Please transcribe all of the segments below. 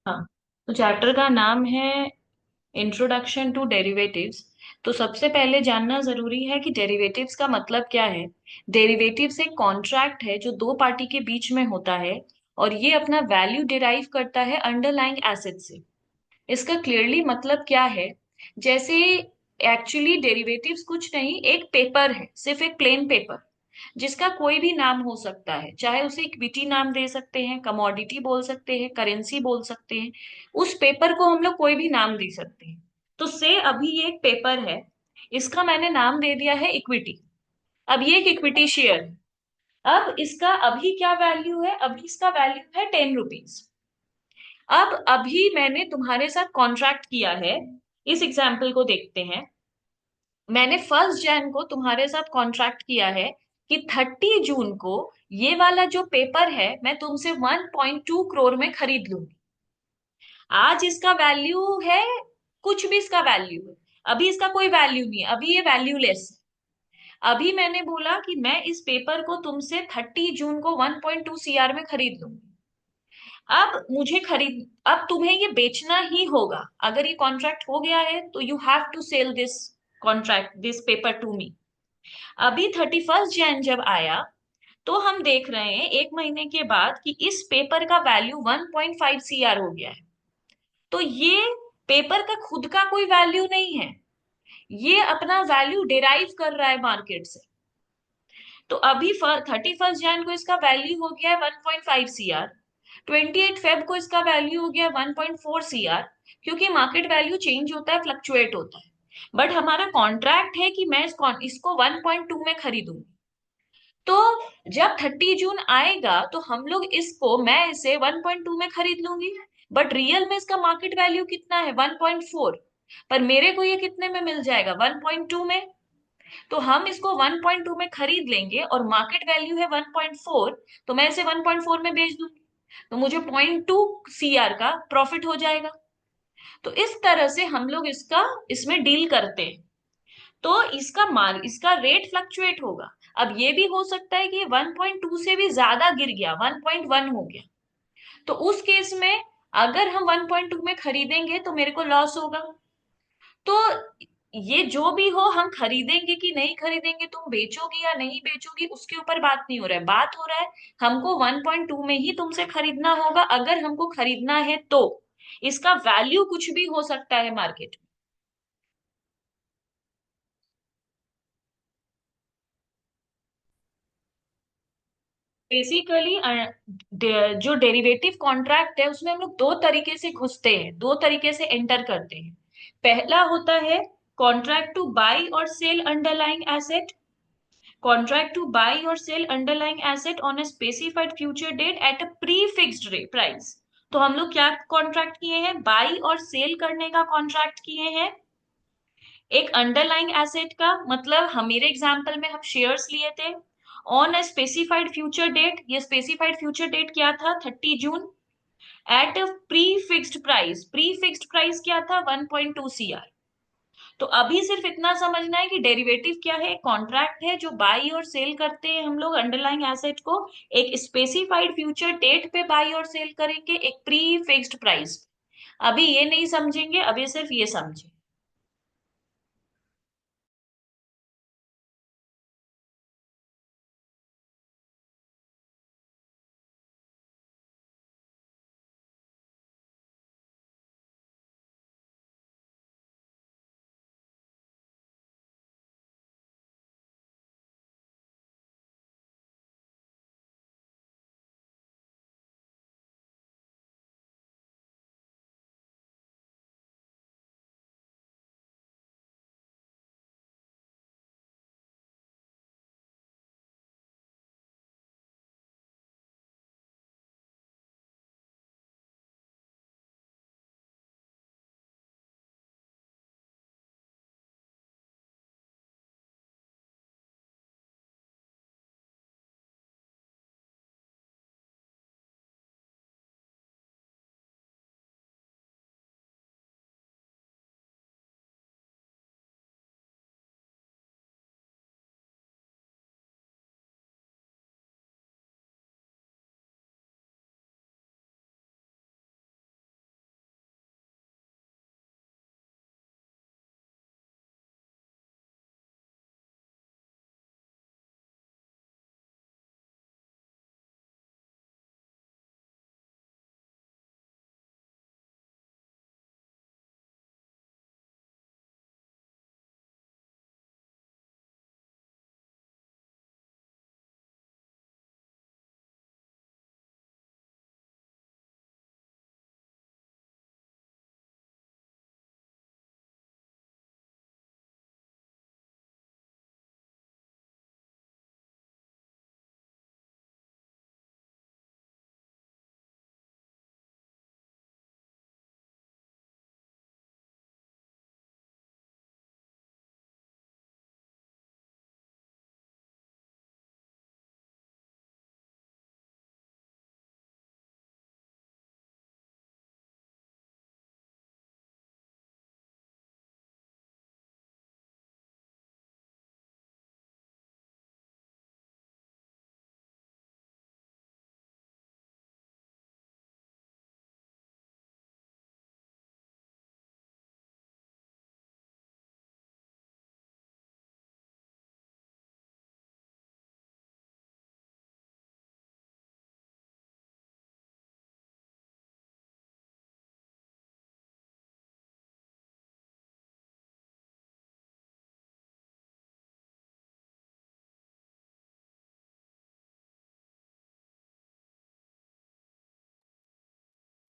हाँ, तो चैप्टर का नाम है इंट्रोडक्शन टू डेरिवेटिव्स। तो सबसे पहले जानना जरूरी है कि डेरिवेटिव्स का मतलब क्या है। डेरिवेटिव्स एक कॉन्ट्रैक्ट है जो दो पार्टी के बीच में होता है, और ये अपना वैल्यू डिराइव करता है अंडरलाइंग एसेट से। इसका क्लियरली मतलब क्या है? जैसे एक्चुअली डेरिवेटिव्स कुछ नहीं, एक पेपर है, सिर्फ एक प्लेन पेपर, जिसका कोई भी नाम हो सकता है। चाहे उसे इक्विटी नाम दे सकते हैं, कमोडिटी बोल सकते हैं, करेंसी बोल सकते हैं। उस पेपर को हम लोग कोई भी नाम दे सकते हैं। तो से अभी ये एक पेपर है, इसका मैंने नाम दे दिया है इक्विटी। अब ये एक इक्विटी शेयर है। अब इसका अभी क्या वैल्यू है? अभी इसका वैल्यू है 10 रुपीज। अब अभी मैंने तुम्हारे साथ कॉन्ट्रैक्ट किया है। इस एग्जाम्पल को देखते हैं। मैंने 1 जैन को तुम्हारे साथ कॉन्ट्रैक्ट किया है कि 30 जून को ये वाला जो पेपर है मैं तुमसे 1.2 करोड़ में खरीद लूंगी। आज इसका वैल्यू है, कुछ भी इसका वैल्यू है, अभी इसका कोई वैल्यू नहीं है, अभी ये वैल्यूलेस है। अभी मैंने बोला कि मैं इस पेपर को तुमसे 30 जून को 1.2 CR में खरीद लूंगी। अब तुम्हें ये बेचना ही होगा। अगर ये कॉन्ट्रैक्ट हो गया है तो you have to sell this contract, this paper to me. अभी 31 जैन जब आया, तो हम देख रहे हैं 1 महीने के बाद कि इस पेपर का वैल्यू 1.5 CR हो गया है। तो ये पेपर का खुद का कोई वैल्यू नहीं है, ये अपना वैल्यू डिराइव कर रहा है मार्केट से। तो अभी 31 जैन को इसका वैल्यू हो गया है 1.5 CR। 28 फेब को इसका वैल्यू हो गया 1.4 CR। क्योंकि मार्केट वैल्यू चेंज होता है, फ्लक्चुएट होता है। बट हमारा कॉन्ट्रैक्ट है कि मैं इसको 1.2 में खरीदूंगी। तो जब 30 जून आएगा तो हम लोग इसको, मैं इसे 1.2 में खरीद लूंगी। बट रियल में इसका मार्केट वैल्यू कितना है? 1.4। पर मेरे को ये कितने में मिल जाएगा? 1.2 में। तो हम इसको 1.2 में खरीद लेंगे और मार्केट वैल्यू है 1.4, तो मैं इसे 1.4 में बेच दूंगी। तो मुझे 0.2 CR का प्रॉफिट हो जाएगा। तो इस तरह से हम लोग इसका इसमें डील करते हैं। तो इसका रेट फ्लक्चुएट होगा। अब ये भी हो सकता है कि ये 1.2 से भी ज्यादा गिर गया, 1.1 हो गया। तो उस केस में अगर हम 1.2 में खरीदेंगे तो मेरे को लॉस होगा। तो ये जो भी हो, हम खरीदेंगे कि नहीं खरीदेंगे, तुम बेचोगी या नहीं बेचोगी, उसके ऊपर बात नहीं हो रहा है। बात हो रहा है हमको 1.2 में ही तुमसे खरीदना होगा। अगर हमको खरीदना है तो इसका वैल्यू कुछ भी हो सकता है मार्केट में। बेसिकली जो डेरिवेटिव कॉन्ट्रैक्ट है उसमें हम लोग दो तरीके से घुसते हैं, दो तरीके से एंटर करते हैं। पहला होता है कॉन्ट्रैक्ट टू बाई और sell underlying asset. Contract to buy or sell underlying asset on a specified future date at a pre-fixed rate price। तो हम लोग क्या कॉन्ट्रैक्ट किए हैं? बाई और सेल करने का कॉन्ट्रैक्ट किए हैं। एक अंडरलाइंग एसेट का मतलब, हम मेरे एग्जांपल में हम शेयर्स लिए थे on a specified future date. ये स्पेसिफाइड फ्यूचर डेट क्या था? 30 June. At a pre fixed price. Pre fixed price क्या था? 1.2 CR। तो अभी सिर्फ इतना समझना है कि डेरिवेटिव क्या है? कॉन्ट्रैक्ट है जो बाई और सेल करते हैं हम लोग अंडरलाइंग एसेट को। एक स्पेसिफाइड फ्यूचर डेट पे बाई और सेल करेंगे, एक प्री फिक्स्ड प्राइस। अभी ये नहीं समझेंगे, अभी सिर्फ ये समझे।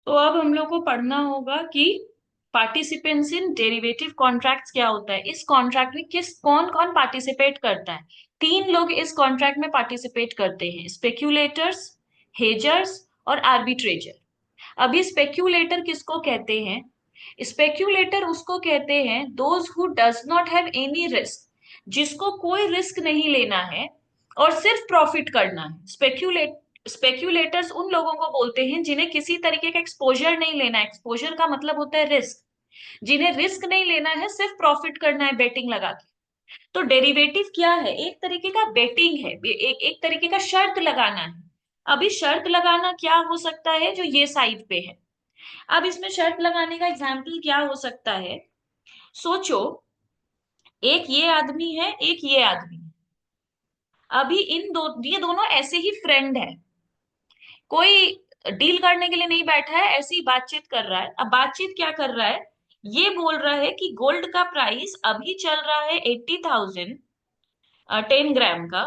तो अब हम लोग को पढ़ना होगा कि पार्टिसिपेंट्स इन डेरिवेटिव कॉन्ट्रैक्ट्स क्या होता है, इस कॉन्ट्रैक्ट में किस कौन कौन पार्टिसिपेट करता है। तीन लोग इस कॉन्ट्रैक्ट में पार्टिसिपेट करते हैं, स्पेक्यूलेटर्स, हेजर्स और आर्बिट्रेजर। अभी स्पेक्यूलेटर किसको कहते हैं? स्पेक्यूलेटर उसको कहते हैं those who does not have any risk, जिसको कोई रिस्क नहीं लेना है और सिर्फ प्रॉफिट करना है। स्पेक्यूलेटर्स उन लोगों को बोलते हैं जिन्हें किसी तरीके का एक्सपोजर नहीं लेना है। एक्सपोजर का मतलब होता है रिस्क। जिन्हें रिस्क नहीं लेना है, सिर्फ प्रॉफिट करना है बेटिंग लगा के। तो डेरिवेटिव क्या है? एक तरीके का बेटिंग है, एक तरीके का शर्त लगाना है। अभी शर्त लगाना क्या हो सकता है जो ये साइड पे है? अब इसमें शर्त लगाने का एग्जाम्पल क्या हो सकता है? सोचो, एक ये आदमी है, एक ये आदमी है। अभी ये दोनों ऐसे ही फ्रेंड है, कोई डील करने के लिए नहीं बैठा है, ऐसी ही बातचीत कर रहा है। अब बातचीत क्या कर रहा है? ये बोल रहा है कि गोल्ड का प्राइस अभी चल रहा है 80,000 10 ग्राम का।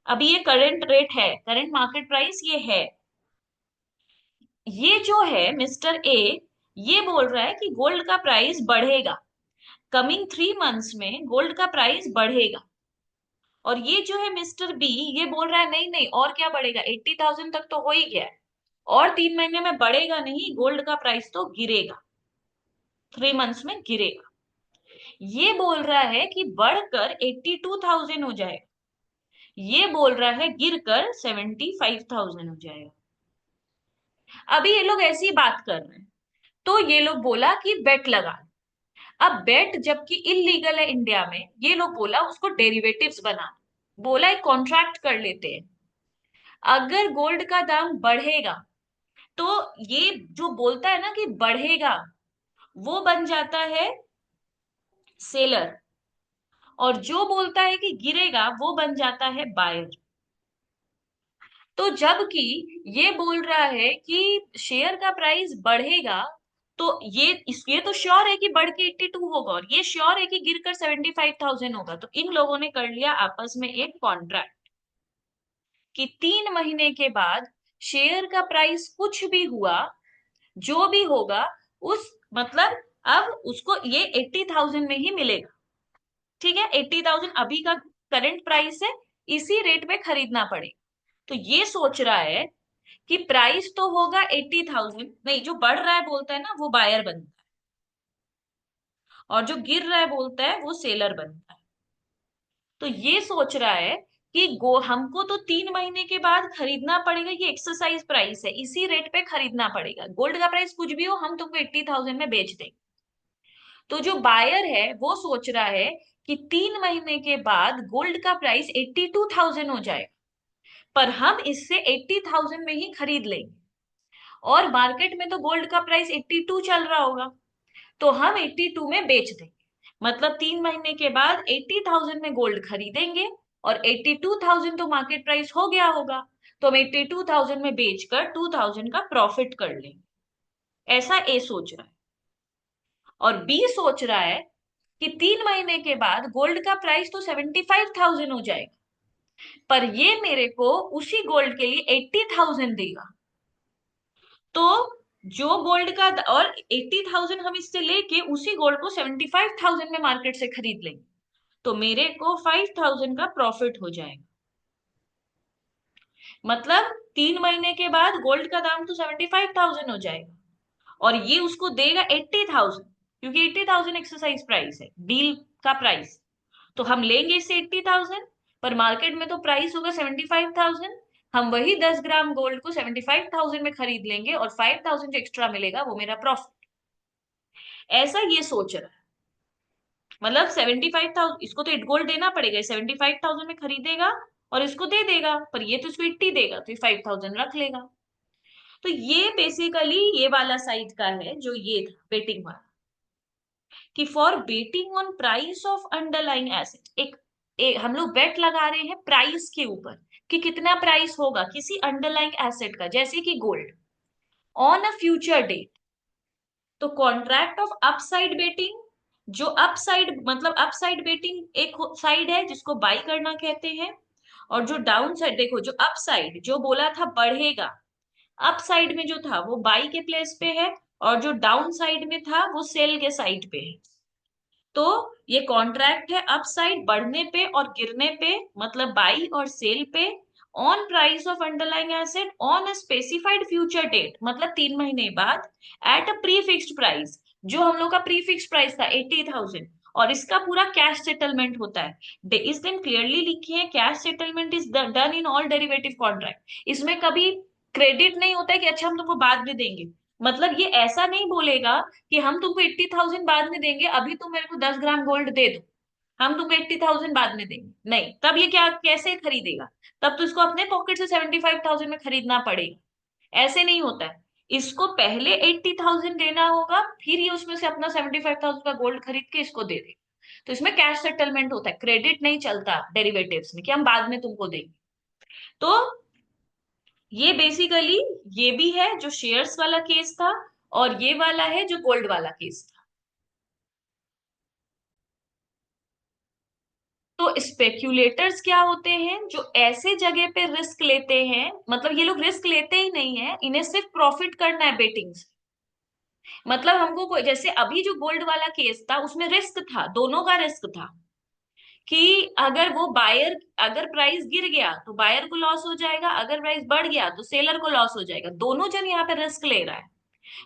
अभी ये करंट रेट है, करंट मार्केट प्राइस ये है। ये जो है मिस्टर ए, ये बोल रहा है कि गोल्ड का प्राइस बढ़ेगा, कमिंग 3 मंथ्स में गोल्ड का प्राइस बढ़ेगा। और ये जो है मिस्टर बी, ये बोल रहा है नहीं नहीं, और क्या बढ़ेगा, 80,000 तक तो हो ही गया है, और 3 महीने में बढ़ेगा नहीं, गोल्ड का प्राइस तो गिरेगा, 3 मंथ्स में गिरेगा। ये बोल रहा है कि बढ़कर 82,000 हो जाएगा, ये बोल रहा है गिरकर 75,000 हो जाएगा। अभी ये लोग ऐसी बात कर रहे हैं, तो ये लोग बोला कि बेट लगा। अब बेट जबकि इलीगल है इंडिया में, ये लोग बोला उसको डेरिवेटिव्स बना, बोला एक कॉन्ट्रैक्ट कर लेते हैं, अगर गोल्ड का दाम बढ़ेगा तो ये जो बोलता है ना कि बढ़ेगा, वो बन जाता है सेलर, और जो बोलता है कि गिरेगा वो बन जाता है बायर। तो जबकि ये बोल रहा है कि शेयर का प्राइस बढ़ेगा, तो ये तो श्योर है कि बढ़ के 82 होगा, और ये श्योर है कि गिरकर 75,000 होगा। तो इन लोगों ने कर लिया आपस में एक कॉन्ट्रैक्ट कि 3 महीने के बाद शेयर का प्राइस कुछ भी हुआ, जो भी होगा, उस मतलब अब उसको ये 80,000 में ही मिलेगा। ठीक है, 80,000 अभी का करंट प्राइस है, इसी रेट पे खरीदना पड़ेगा। तो ये सोच रहा है कि प्राइस तो होगा 80,000, नहीं, जो बढ़ रहा है बोलता है ना वो बायर बनता है, और जो गिर रहा है बोलता है वो सेलर बनता है। तो ये सोच रहा है कि गो हमको तो 3 महीने के बाद खरीदना पड़ेगा, ये एक्सरसाइज प्राइस है, इसी रेट पे खरीदना पड़ेगा, गोल्ड का प्राइस कुछ भी हो हम तुमको 80,000 में बेच देंगे। तो जो बायर है वो सोच रहा है कि 3 महीने के बाद गोल्ड का प्राइस 82,000 हो जाए, पर हम इससे 80,000 में ही खरीद लेंगे, और मार्केट में तो गोल्ड का प्राइस 82 चल रहा होगा, तो हम 82 में बेच देंगे। मतलब 3 महीने के बाद 80,000 में गोल्ड खरीदेंगे, और 82,000 तो मार्केट प्राइस हो गया होगा, तो हम 82,000 में बेचकर 2,000 का प्रॉफिट कर लेंगे। ऐसा ए सोच रहा है। और बी सोच रहा है कि 3 महीने के बाद गोल्ड का प्राइस तो 75,000 हो जाएगा, पर ये मेरे को उसी गोल्ड के लिए 80,000 देगा। तो जो गोल्ड का और 80,000 हम इससे लेके उसी गोल्ड को 75,000 में मार्केट से खरीद लेंगे, तो मेरे को 5,000 का प्रॉफिट हो जाएगा। मतलब 3 महीने के बाद गोल्ड का दाम तो 75,000 हो जाएगा, और ये उसको देगा 80,000, क्योंकि 80,000 एक्सरसाइज प्राइस है, डील का प्राइस। तो हम लेंगे इससे 80,000, पर मार्केट में तो प्राइस होगा 75,000। हम वही 10 ग्राम गोल्ड को 75,000 में खरीद लेंगे, और 5,000 जो एक्स्ट्रा मिलेगा वो मेरा प्रॉफिट। ऐसा ये सोच रहा है। मतलब 75,000 इसको तो 8 गोल्ड देना पड़ेगा, 75,000 में खरीदेगा और इसको दे देगा, पर ये तो इसको 80 देगा, तो ये 5,000 रख लेगा। तो ये बेसिकली ये वाला साइड का है, जो ये था बेटिंग वाला, कि for betting on price of underlying asset, हम लोग बेट लगा रहे हैं प्राइस के ऊपर, कि कितना प्राइस होगा किसी अंडरलाइंग एसेट का, जैसे कि gold, on a future date. तो कॉन्ट्रैक्ट ऑफ अपसाइड बेटिंग, जो अपसाइड मतलब अपसाइड बेटिंग एक साइड है जिसको बाई करना कहते हैं, और जो डाउन साइड, देखो जो अपसाइड जो बोला था बढ़ेगा, अप साइड में जो था वो बाई के प्लेस पे है, और जो डाउन साइड में था वो सेल के साइड पे है। तो ये कॉन्ट्रैक्ट है अप साइड बढ़ने पे और गिरने पे, मतलब बाई और सेल पे, on price of underlying asset on a specified future date, मतलब 3 महीने बाद, at a pre fixed price. जो हम लोग का प्री फिक्स्ड प्राइस था 80,000, और इसका पूरा कैश सेटलमेंट होता है। इस दिन क्लियरली लिखी है, cash settlement is done in all derivative contract. इसमें कभी क्रेडिट नहीं होता है कि अच्छा हम तुमको बाद में देंगे। मतलब ये ऐसा नहीं बोलेगा कि हम तुमको 80,000 बाद में देंगे, अभी तुम मेरे को 10 ग्राम गोल्ड दे दो, हम तुमको 80,000 बाद में देंगे, नहीं। तब ये क्या कैसे खरीदेगा? तब तो इसको अपने पॉकेट से 75,000 में खरीदना पड़ेगा। ऐसे नहीं होता है। इसको पहले 80,000 देना होगा, फिर ये उसमें से अपना 75,000 का गोल्ड खरीद के इसको दे दे। तो इसमें कैश सेटलमेंट होता है, क्रेडिट नहीं चलता डेरिवेटिव्स में कि हम बाद में तुमको देंगे। तो ये बेसिकली ये भी है जो शेयर्स वाला केस था, और ये वाला है जो गोल्ड वाला केस था। तो स्पेक्यूलेटर्स क्या होते हैं? जो ऐसे जगह पे रिस्क लेते हैं, मतलब ये लोग रिस्क लेते ही नहीं है, इन्हें सिर्फ प्रॉफिट करना है बेटिंग से। मतलब हमको कोई, जैसे अभी जो गोल्ड वाला केस था उसमें रिस्क था, दोनों का रिस्क था कि अगर वो बायर, अगर प्राइस गिर गया तो बायर को लॉस हो जाएगा, अगर प्राइस बढ़ गया तो सेलर को लॉस हो जाएगा, दोनों जन यहाँ पे रिस्क ले रहा है।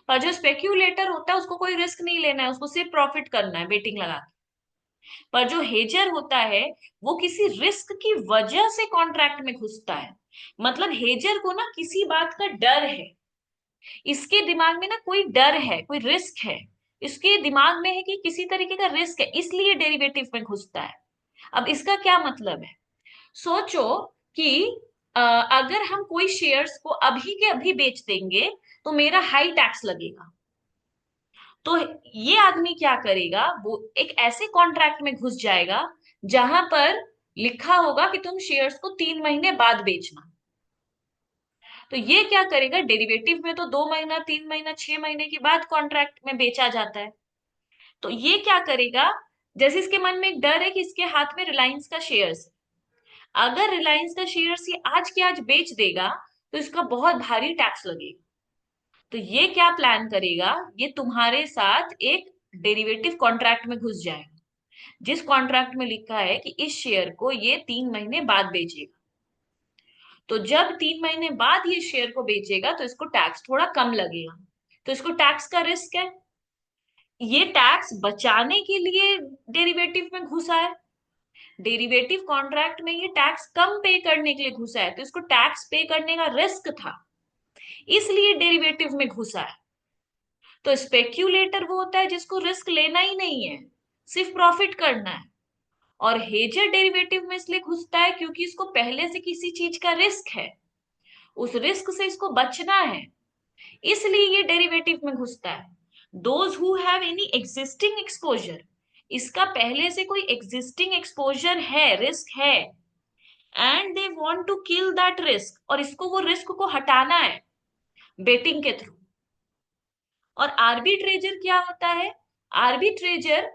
पर जो स्पेक्यूलेटर होता है उसको कोई रिस्क नहीं लेना है, उसको सिर्फ प्रॉफिट करना है बेटिंग लगा के। पर जो हेजर होता है वो किसी रिस्क की वजह से कॉन्ट्रैक्ट में घुसता है। मतलब हेजर को ना किसी बात का डर है, इसके दिमाग में ना कोई डर है, कोई रिस्क है, इसके दिमाग में है कि किसी तरीके का रिस्क है, इसलिए डेरिवेटिव में घुसता है। अब इसका क्या मतलब है? सोचो कि अगर हम कोई शेयर्स को अभी के अभी बेच देंगे तो मेरा हाई टैक्स लगेगा। तो ये आदमी क्या करेगा, वो एक ऐसे कॉन्ट्रैक्ट में घुस जाएगा जहां पर लिखा होगा कि तुम शेयर्स को 3 महीने बाद बेचना। तो ये क्या करेगा, डेरिवेटिव में तो 2 महीना, 3 महीना, 6 महीने के बाद कॉन्ट्रैक्ट में बेचा जाता है। तो ये क्या करेगा, जैसे इसके मन में एक डर है कि इसके हाथ में रिलायंस का शेयर्स, अगर रिलायंस का शेयर्स ये आज के आज बेच देगा तो इसका बहुत भारी टैक्स लगेगा। तो ये क्या प्लान करेगा, ये तुम्हारे साथ एक डेरिवेटिव कॉन्ट्रैक्ट में घुस जाएगा, जिस कॉन्ट्रैक्ट में लिखा है कि इस शेयर को ये 3 महीने बाद बेचेगा। तो जब 3 महीने बाद ये शेयर को बेचेगा तो इसको टैक्स थोड़ा कम लगेगा, तो इसको टैक्स का रिस्क है। ये टैक्स बचाने के लिए डेरिवेटिव में घुसा है, डेरिवेटिव कॉन्ट्रैक्ट में ये टैक्स कम पे करने के लिए घुसा है, तो इसको टैक्स पे करने का रिस्क था, इसलिए डेरिवेटिव में घुसा है। तो स्पेक्यूलेटर वो होता है जिसको रिस्क लेना ही नहीं है, सिर्फ प्रॉफिट करना है। और हेजर डेरिवेटिव में इसलिए घुसता है क्योंकि इसको पहले से किसी चीज का रिस्क है, उस रिस्क से इसको बचना है, इसलिए ये डेरिवेटिव में घुसता है। Those who have any existing exposure, इसका पहले से कोई एग्जिस्टिंग एक्सपोजर है, रिस्क है, and they want to kill that risk, और इसको वो रिस्क को हटाना है बेटिंग के थ्रू। और आर्बिट्रेजर क्या होता है? आर्बिट्रेजर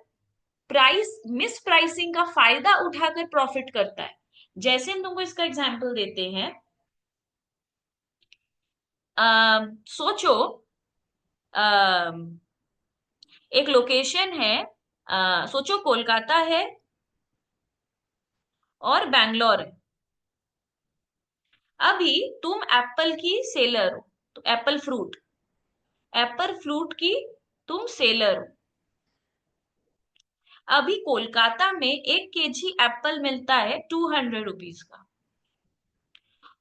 प्राइस मिस प्राइसिंग का फायदा उठाकर प्रॉफिट करता है। जैसे हम तुमको इसका एग्जांपल देते हैं, सोचो एक लोकेशन है, सोचो कोलकाता है और बैंगलोर है। अभी तुम एप्पल की सेलर हो, तो एप्पल फ्रूट की तुम सेलर हो। अभी कोलकाता में 1 केजी एप्पल मिलता है 200 रुपीज का,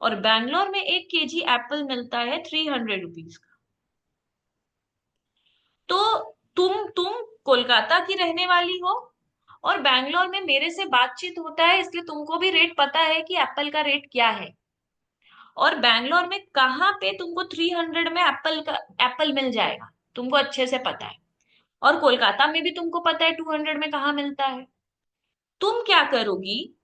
और बैंगलोर में 1 केजी एप्पल मिलता है 300 रुपीज का। तो तुम कोलकाता की रहने वाली हो, और बैंगलोर में मेरे से बातचीत होता है, इसलिए तुमको भी रेट पता है कि एप्पल का रेट क्या है। और बैंगलोर में कहाँ पे तुमको 300 में एप्पल मिल जाएगा, तुमको अच्छे से पता है। और कोलकाता में भी तुमको पता है 200 में कहाँ मिलता है। तुम क्या करोगी,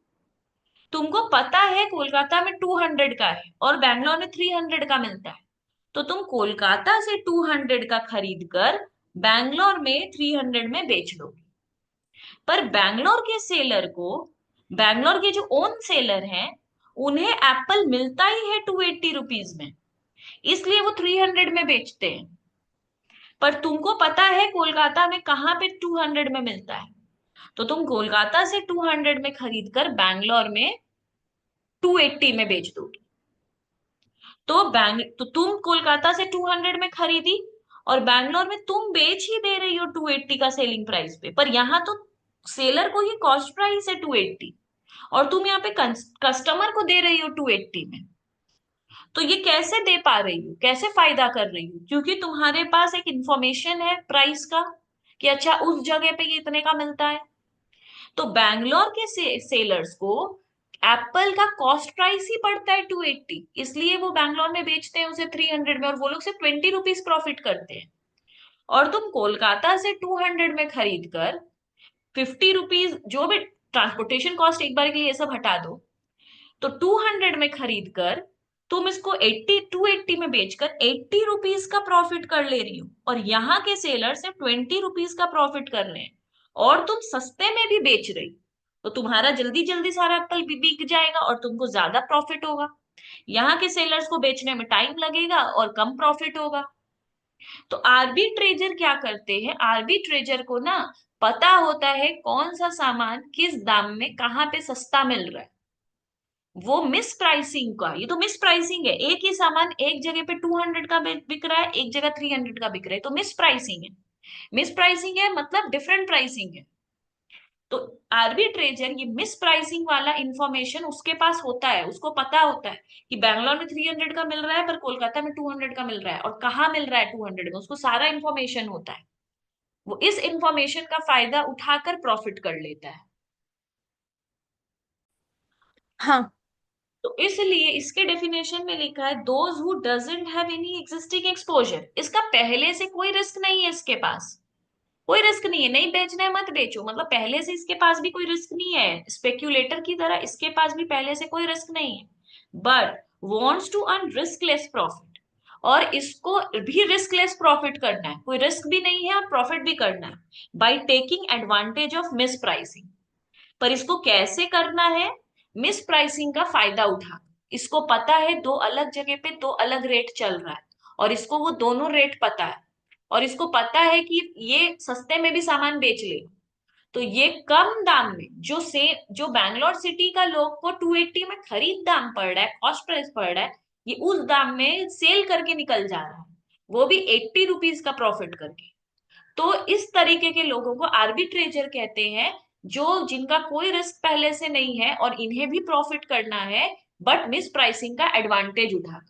तुमको पता है कोलकाता में 200 का है और बैंगलोर में 300 का मिलता है, तो तुम कोलकाता से 200 का खरीद कर बैंगलोर में 300 में बेच दोगे। पर बैंगलोर के सेलर को, बैंगलोर के जो ओन सेलर हैं, उन्हें एप्पल मिलता ही है 280 रुपीज में, इसलिए वो 300 में बेचते हैं। पर तुमको पता है कोलकाता में कहाँ पे 200 में मिलता है, तो तुम कोलकाता से 200 में खरीद कर बैंगलोर में 280 में बेच दोगे। तो तुम कोलकाता से 200 में खरीदी, और बैंगलोर में तुम बेच ही दे रही हो 280 का सेलिंग प्राइस पे, पर यहाँ तो सेलर को ही कॉस्ट प्राइस है 280, और तुम यहाँ पे कस्टमर को दे रही हो 280 में। तो ये कैसे दे पा रही हो, कैसे फायदा कर रही हो? क्योंकि तुम्हारे पास एक इंफॉर्मेशन है प्राइस का, कि अच्छा उस जगह पे ये इतने का मिलता है। तो बैंगलोर के सेलर्स को एप्पल का कॉस्ट प्राइस ही पड़ता है 280, इसलिए वो बैंगलोर में बेचते हैं उसे 300 में, और वो लोग सिर्फ 20 रुपीज प्रॉफिट करते हैं। और तुम कोलकाता से 200 में खरीद कर 50 रुपीज, जो भी ट्रांसपोर्टेशन कॉस्ट एक बार के लिए ये सब हटा दो, तो 200 में खरीद कर तुम इसको 280 में बेचकर 80 रुपीज का प्रॉफिट कर ले रही हो, और यहाँ के सेलर सिर्फ 20 रुपीज का प्रॉफिट कर रहे हैं, और तुम सस्ते में भी बेच रही, तो तुम्हारा जल्दी जल्दी सारा एप्पल भी बिक जाएगा और तुमको ज्यादा प्रॉफिट होगा। यहाँ के सेलर्स को बेचने में टाइम लगेगा और कम प्रॉफिट होगा। तो आर्बिट्रेजर क्या करते हैं, आर्बिट्रेजर को ना पता होता है कौन सा सामान किस दाम में कहाँ पे सस्ता मिल रहा है। वो मिस प्राइसिंग का, ये तो मिस प्राइसिंग है, एक ही सामान एक जगह पे 200 का बिक रहा है, एक जगह 300 का बिक रहा है, तो मिस प्राइसिंग है। मिस प्राइसिंग है मतलब डिफरेंट प्राइसिंग है। तो आर्बिट्रेजर ये मिस प्राइसिंग वाला इंफॉर्मेशन उसके पास होता है, उसको पता होता है कि बैंगलोर में 300 का मिल रहा है पर कोलकाता में 200 का मिल रहा है, और कहाँ मिल रहा है 200 में, उसको सारा इंफॉर्मेशन होता है। वो इस इंफॉर्मेशन का फायदा उठाकर प्रॉफिट कर लेता है। हाँ। तो इसलिए इसके डेफिनेशन में लिखा है those who doesn't have any existing exposure, इसका पहले से कोई रिस्क नहीं है, इसके पास कोई रिस्क नहीं है, नहीं बेचना है मत बेचो, मतलब पहले से इसके पास भी कोई रिस्क नहीं है, स्पेक्यूलेटर की तरह इसके पास भी पहले से कोई रिस्क नहीं है, but wants to earn riskless profit, और इसको भी रिस्कलेस प्रॉफिट करना है, कोई रिस्क भी नहीं है और प्रॉफिट भी करना है, by taking advantage of miss pricing. पर इसको कैसे करना है, मिस प्राइसिंग का फायदा उठा, इसको पता है दो अलग जगह पे दो अलग रेट चल रहा है, और इसको वो दोनों रेट पता है, और इसको पता है कि ये सस्ते में भी सामान बेच ले, तो ये कम दाम में जो बैंगलोर सिटी का लोग को 280 में खरीद दाम पड़ रहा है, कॉस्ट प्राइस पड़ रहा है, ये उस दाम में सेल करके निकल जा रहा है, वो भी 80 रुपीज का प्रॉफिट करके। तो इस तरीके के लोगों को आर्बिट्रेजर कहते हैं, जो जिनका कोई रिस्क पहले से नहीं है और इन्हें भी प्रॉफिट करना है, बट मिस प्राइसिंग का एडवांटेज उठा